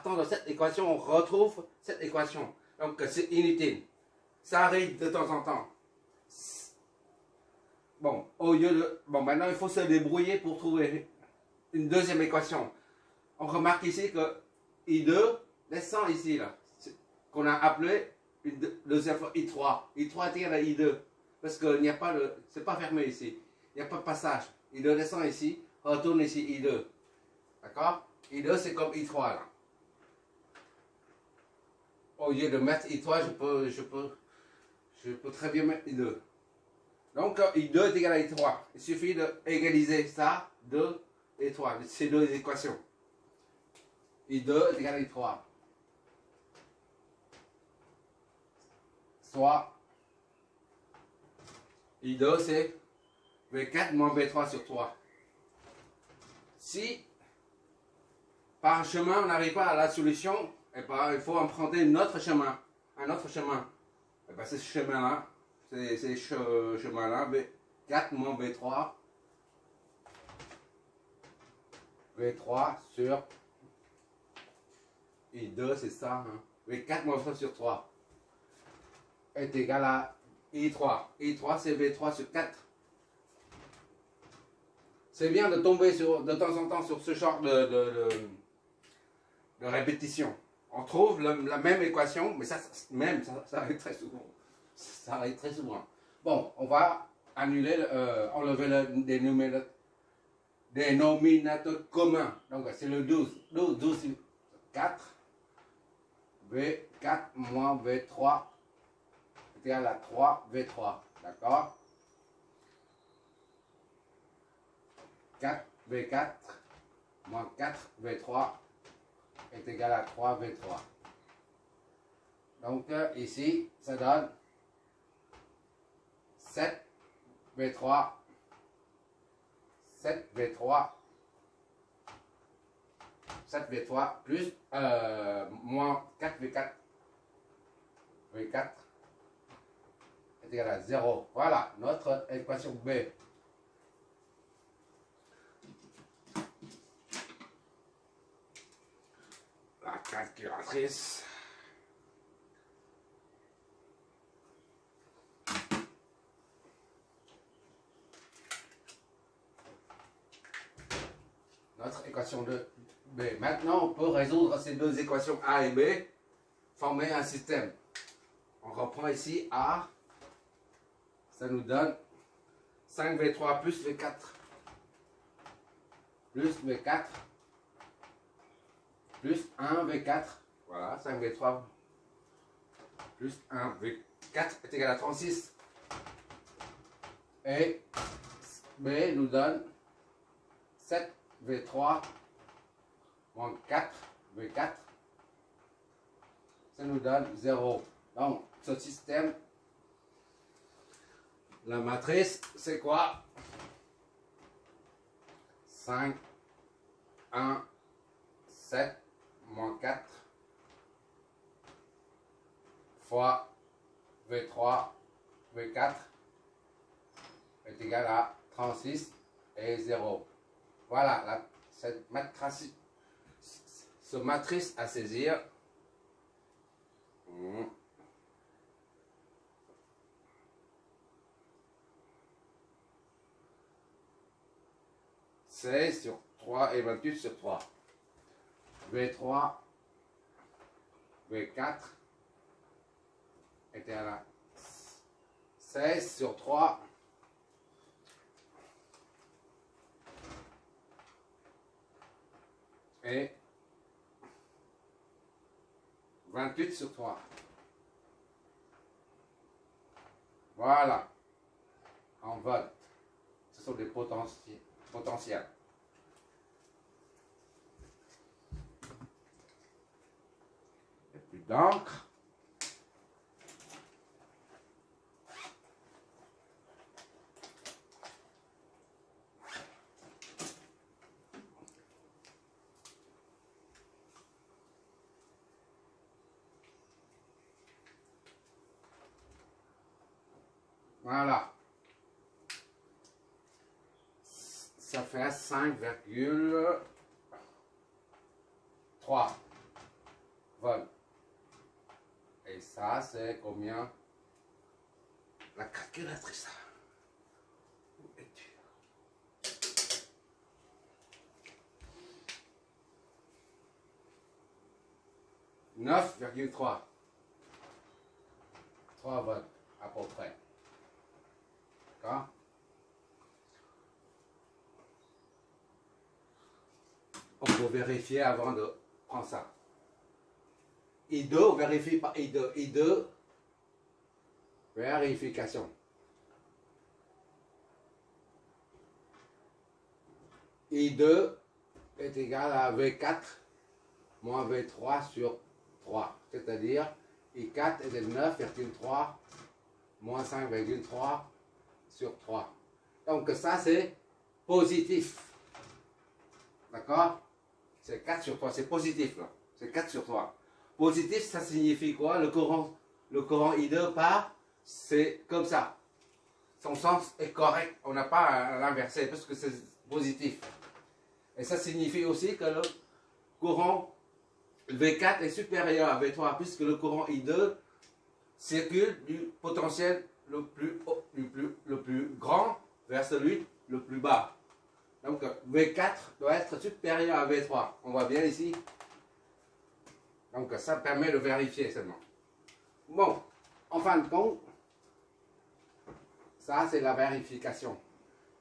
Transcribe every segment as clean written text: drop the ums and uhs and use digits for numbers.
partant de cette équation, on retrouve cette équation. Donc c'est inutile. Ça arrive de temps en temps. Bon, au lieu de... Bon, maintenant il faut se débrouiller pour trouver une deuxième équation. On remarque ici que I2 descend ici, là. Qu'on a appelé une deuxième fois I3. I3 est égal à I2. Parce qu'il n'y a pas de... C'est pas fermé ici. Il n'y a pas de passage. I2 descend ici, retourne ici I2. D'accord? I2 c'est comme I3 là. Au lieu de mettre I3, je peux très bien mettre I2. Donc I2 est égal à I3. Il suffit d'égaliser ça, 2 et 3. Ces deux équations. I2 est égal à I3. Soit I2 c'est V4 moins V3 sur 3. Si par chemin on n'arrive pas à la solution, et ben, il faut emprunter un autre chemin. Et ben, c'est ce chemin-là. C'est ce chemin-là. V4 moins V3. V3 sur I2, c'est ça. Hein. V4 moins V3 sur 3 est égal à I3. I3 c'est V3 sur 4. C'est bien de tomber de temps en temps sur ce genre de répétition. On trouve la même équation, mais ça arrive très souvent. Ça arrive très souvent. Bon, on va annuler, enlever des dénominateurs communs. Donc c'est le 12. 12 sur 4. V4 moins V3 est égal à 3 V3. D'accord? 4 V4 moins 4 V3 est égal à 3 V3. Donc ici, ça donne 7 V3, 7 V3, 7 V3 plus moins 4 V4. V4 est égal à 0. Voilà notre équation B. La calculatrice. Notre équation de B. Maintenant, on peut résoudre ces deux équations A et B, former un système. On reprend ici A. Ça nous donne 5V3 plus V4 plus V4 plus 1V4. Voilà, 5V3 plus 1V4 est égal à 36. Et B nous donne 7V3 moins 4V4. Ça nous donne 0. Donc, ce système, la matrice, c'est quoi? 5, 1, 7, moins 4 fois V3, V4 est égal à 36 et 0. Voilà, cette matrice à saisir. C'est sur 3 et 28 sur 3. V3, V4 était à la 16 sur 3. Et 28 sur 3. Voilà. En volts. Ce sont des potentiels. Et puis d'encre. Voilà. Ça fait 5,3. volts. Et ça, c'est combien? La calculatrice. Où es-tu? 9,3. 3 volts à peu près. D'accord? On peut vérifier avant de prendre ça. I2, on vérifie par I2. I2, vérification. I2 est égal à V4 moins V3 sur 3. C'est-à-dire, I4 est de 9,3 moins 5,3 sur 3. Donc ça, c'est positif. D'accord? C'est 4 sur 3, c'est positif là. C'est 4 sur 3. Positif, ça signifie quoi? Le courant I2 part, c'est comme ça. Son sens est correct. On n'a pas à l'inverser parce que c'est positif. Et ça signifie aussi que le courant V4 est supérieur à V3 puisque le courant I2 circule du potentiel le plus grand vers celui le plus bas. Donc V4 doit être supérieur à V3. On voit bien ici. Donc ça permet de vérifier seulement. Bon, en fin de compte, ça c'est la vérification.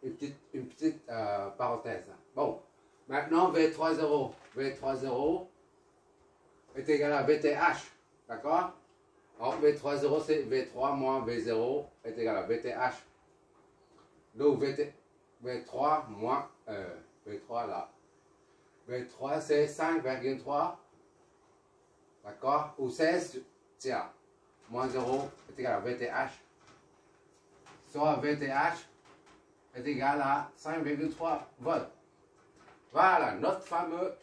Une petite parenthèse. Bon, maintenant V30. V30 est égal à VTH. D'accord? Alors V30 c'est V3 moins V0 est égal à VTH. Donc V3 moins V3 là. V3 c'est 5,3. D'accord? Ou 16, tiens, moins 0 est égal à VTH. Soit VTH est égal à 5,3 volts. Voilà, notre fameux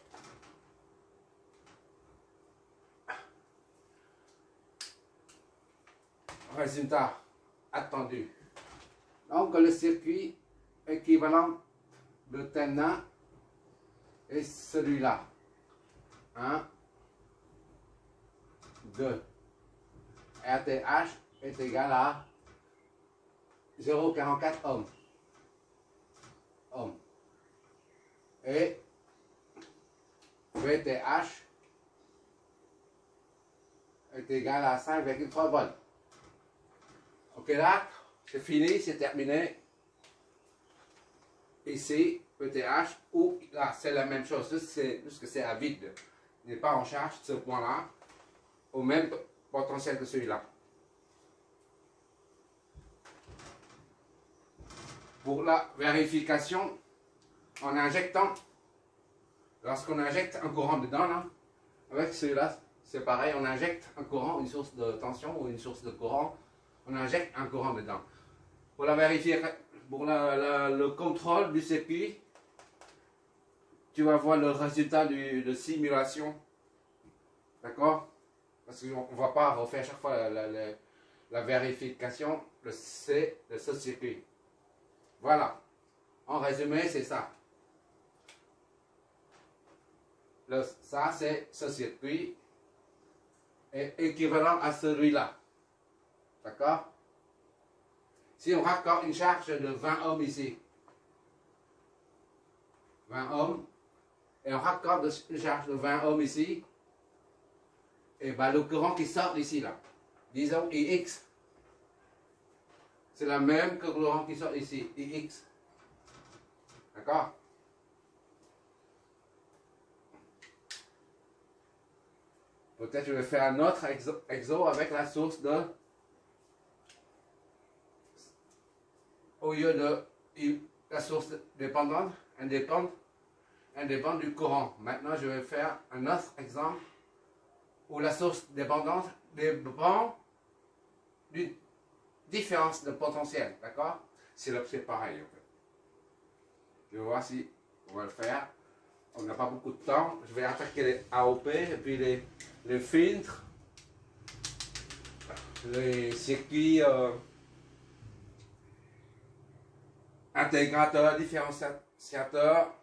résultat attendu. Donc le circuit équivalent de Thévenin est celui-là. 1, 2. RTH est égal à 0,44 ohms. Et VTH est égal à 5,3 volts. Ok là, c'est fini, c'est terminé. Ici, VTH, ou là, c'est la même chose, puisque c'est à vide. Il n'est pas en charge ce point-là, au même potentiel que celui-là. Pour la vérification, en injectant, lorsqu'on injecte un courant dedans, là, avec celui-là, c'est pareil, on injecte un courant, une source de tension ou une source de courant, on injecte un courant dedans. Pour la vérifier, pour le contrôle du circuit, tu vas voir le résultat de simulation. D'accord? Parce qu'on ne va pas refaire chaque fois la vérification de ce circuit. Voilà. En résumé, c'est ça. Ça, c'est ce circuit est équivalent à celui-là. D'accord? Si on raccorde une charge de 20 ohms ici, 20 ohms, et on raccorde une charge de 20 ohms ici, et bien le courant qui sort d'ici là, disons IX, c'est la même que le courant qui sort ici, IX. D'accord? Peut-être je vais faire un autre exo avec la source de... Au lieu de la source dépendante, indépendante du courant. Maintenant, je vais faire un autre exemple où la source dépendante dépend d'une différence de potentiel. D'accord? C'est pareil. En fait. Je vais voir si on va le faire. On n'a pas beaucoup de temps. Je vais attaquer les AOP et puis les filtres, les circuits intégrateurs, différenciateurs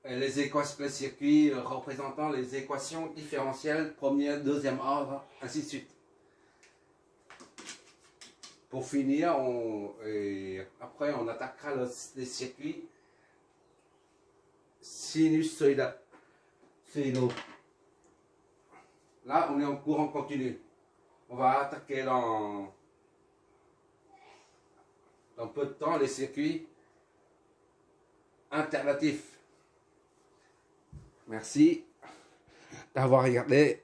les circuits représentant les équations différentielles, premier, deuxième ordre, ainsi de suite. Pour finir, après on attaquera les circuits sinusoïdaux. Là, on est en courant continu. On va attaquer dans peu de temps les circuits alternatifs. Merci d'avoir regardé.